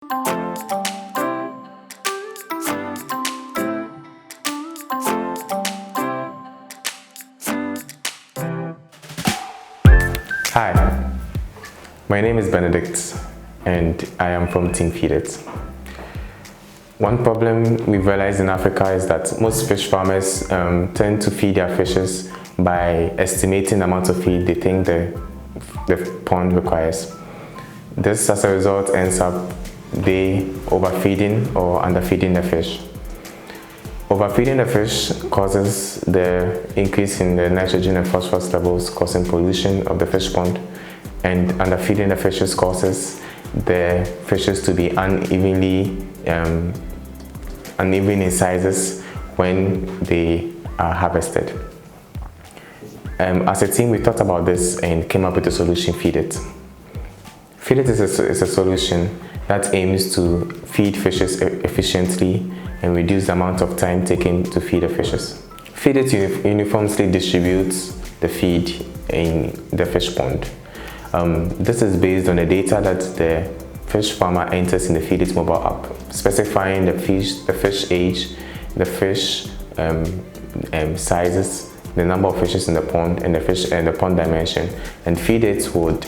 Hi, my name is Benedict and I am from Team FeedIt. One problem we've realized in Africa is that most fish farmers tend to feed their fishes by estimating the amount of feed they think the pond requires. This, as a result, ends up they overfeeding or underfeeding the fish. Overfeeding the fish causes the increase in the nitrogen and phosphorus levels, causing pollution of the fish pond, and underfeeding the fishes causes the fishes to be uneven in sizes when they are harvested. As a team, we thought about this and came up with the solution FeedIt. FeedIt is a solution that aims to feed fishes efficiently and reduce the amount of time taken to feed the fishes. FeedIt uniformly distributes the feed in the fish pond. This is based on the data that the fish farmer enters in the FeedIt mobile app, specifying the fish age, the fish sizes, the number of fishes in the pond, and the pond dimension. And FeedIt would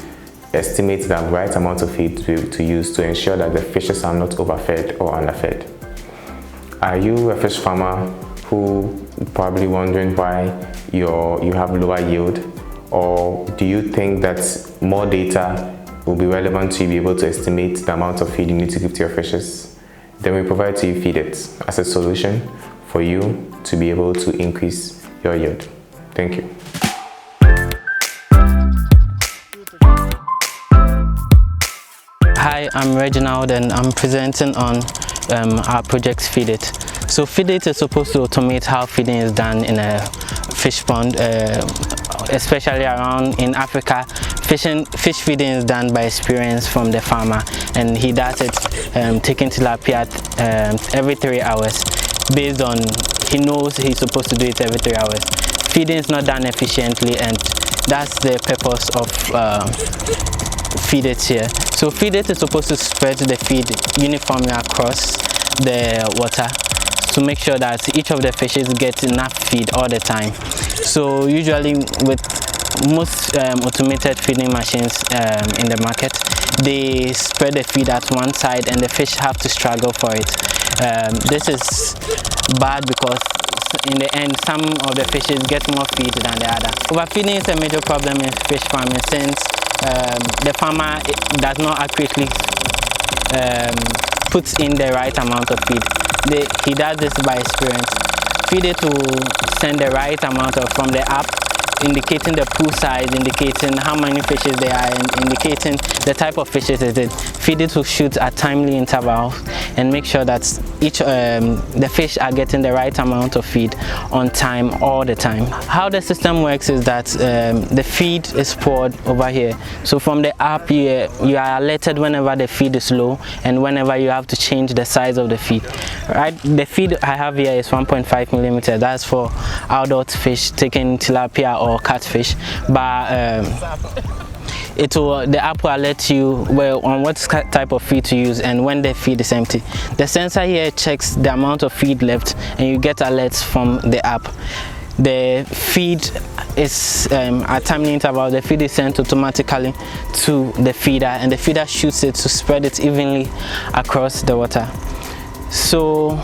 estimate the right amount of feed to use to ensure that the fishes are not overfed or underfed. Are you a fish farmer who probably wondering why you have lower yield, or do you think that more data will be relevant to be able to estimate the amount of feed you need to give to your fishes? Then we provide to you FeedIt as a solution for you to be able to increase your yield. Thank you. Hi, I'm Reginald and I'm presenting on our project FeedIt. So FeedIt is supposed to automate how feeding is done in a fish pond, especially around in Africa. Fish feeding is done by experience from the farmer, and he does it taking tilapia every 3 hours based on he knows he's supposed to do it every 3 hours. Feeding is not done efficiently, and that's the purpose of FeedIt here. So FeedIt is supposed to spread the feed uniformly across the water to make sure that each of the fishes get enough feed all the time. So usually with most automated feeding machines in the market, they spread the feed at one side and the fish have to struggle for it. This is bad because in the end some of the fishes get more feed than the other. Overfeeding is a major problem in fish farming since the farmer does not accurately put in the right amount of feed. He does this by experience. FeedIt will send the right amount from the app, indicating the pool size, indicating how many fishes there are, and indicating the type of fishes it is. FeedIt will shoot at timely intervals and make sure that the fish are getting the right amount of feed on time all the time. How the system works is that the feed is poured over here. So from the app you are alerted whenever the feed is low and whenever you have to change the size of the feed. Right, the feed I have here is 1.5 millimeters. That's for adult fish taking tilapia or catfish, but the app will alert you on what type of feed to use and when the feed is empty. The sensor here checks the amount of feed left and you get alerts from the app. The feed is at timely interval. The feed is sent automatically to the feeder and the feeder shoots it to spread it evenly across the water. So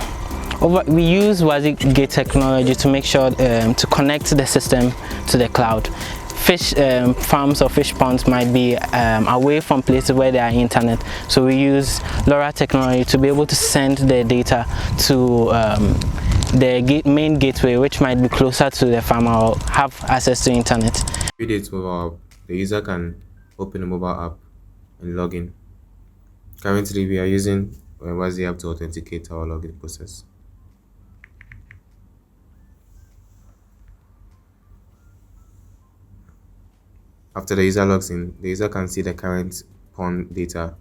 we use Gate technology to make sure to connect the system to the cloud. Fish farms or fish ponds might be away from places where there are internet, so we use LoRa technology to be able to send the data to the main gateway, which might be closer to the farmer or have access to internet. FeedIt mobile app, the user can open the mobile app and log in. Currently, we are using the app to authenticate our login process. After the user logs in, the user can see the current pond data.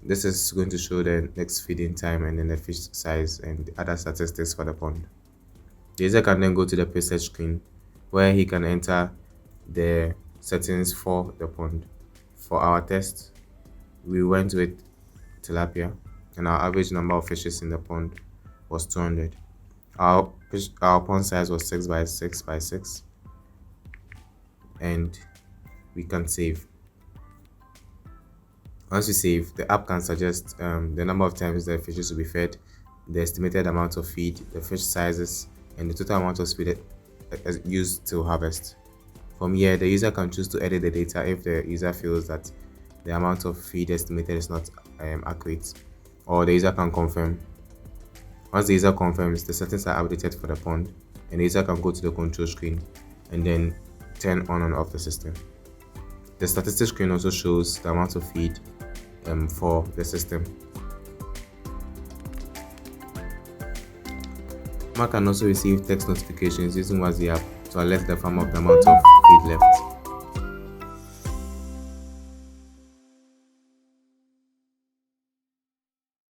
This is going to show the next feeding time and then the fish size and other statistics for the pond. The user can then go to the preset screen where he can enter the settings for the pond. For our test, we went with tilapia. and our average number of fishes in the pond was 200. Our pond size was 6 by 6 by 6, and we can save. Once you save, the app can suggest the number of times the fishes will be fed, the estimated amount of feed, the fish sizes, and the total amount of feed used to harvest. From here, the user can choose to edit the data if the user feels that the amount of feed estimated is not accurate, or the user can confirm. Once the user confirms, the settings are updated for the pond, and the user can go to the control screen and then turn on and off the system. The statistics screen also shows the amount of feed for the system. Farmer can also receive text notifications using WhatsApp to alert the farmer of the amount of feed left.